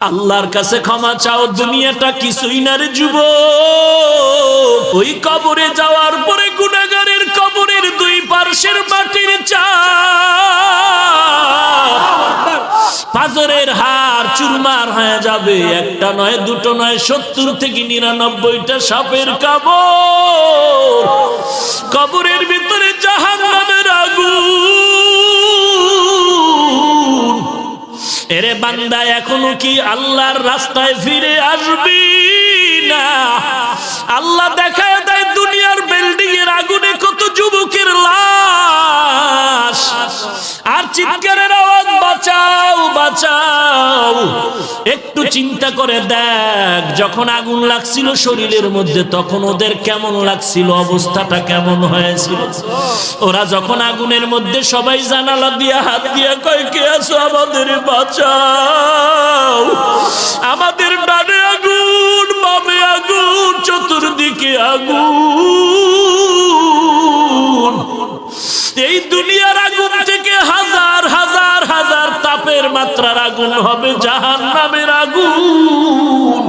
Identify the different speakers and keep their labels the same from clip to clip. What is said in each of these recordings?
Speaker 1: আল্লাহর কাছে ক্ষমা চাও, দুনিয়াটা কিছুই না রে যুবক। ওই কবরে যাওয়ার পরে গুনাহগারের কবরের দুই পার্শ্বের মাটির চাপ পাথরের হাড় চুরমার হয়ে যাবে। একটা নয়, দুটো নয়, 70 থেকে 99টা সাপের কামড়। কবরের ভিতরে জাহান্নামের আগুন। এরে বান্দা, এখনো কি আল্লাহর রাস্তায় ফিরে আসবি না? আল্লাহ দেখায় দেয় দুনিয়ার বিল্ডিং এর আগুনে কত যুবকের লাশ, আর চিৎকারের আওয়াজ, বাঁচাও বাঁচাও। একটু চিন্তা করে দেখ, যখন আগুন লাগছিল শরীরের মধ্যে তখন ওদের কেমন লাগছিল, অবস্থাটা কেমন হয়েছিল। ওরা যখন আগুনের মধ্যে সবাই জানালা দিয়া হাত দিয়া কয়, কে আছো, আমাদের বাঁচাও। আমাদের ডানে আগুন, বামে আগুন, চতুর্দিকে আগুন। এই দুনিয়ার আগুন থেকে হাজার হাজার হাজার তাপের মাত্রার আগুন হবে জাহান্নামের আগুন।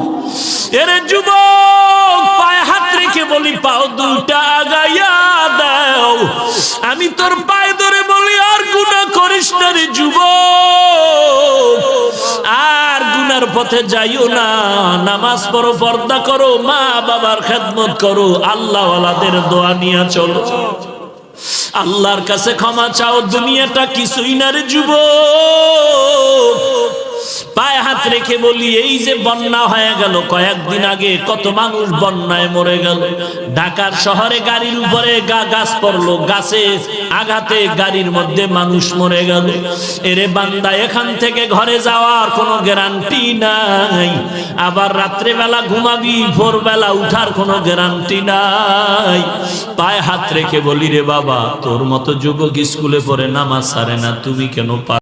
Speaker 1: এরে যুবক, পায়ে হাত রেখে বলি, পাও দুইটা আগাইয়া দাও। আমি তোর পায়ে ধরে বলি, আর গুনাহ করিস না রে যুবক, আর গুনার পথে যাইও না। নামাজ পড়ো, পর্দা করো, মা বাবার খেদমত করো, আল্লাহ ওয়ালাদের দোয়া নিয়ে চলো। আল্লাহর কাছে ক্ষমা চাও, দুনিয়াটা কিছুই না রে যুবক। পায়ে হাত রেখে বলি, এই যে বন্যা হয়ে গেল কয়েকদিন আগে, কত মানুষ বন্যায় মরে গেল। ঢাকার শহরে গাড়ির উপরে গাছ পড়লো, গাছে আঘাতে গাড়ির মধ্যে মানুষ মরে গেল। এরে বান্দা, এখান থেকে ঘরে যাওয়ার কোনো গ্যারান্টি নাই। আবার রাত্রে বেলা ঘুমাবি, ভোরবেলা উঠার কোনো গ্যারান্টি নাই। পায়ে হাত রেখে বলি, রে বাবা, তোর মতো যুবক স্কুলে পড়ে নামাজ ছাড়ে না, তুমি কেন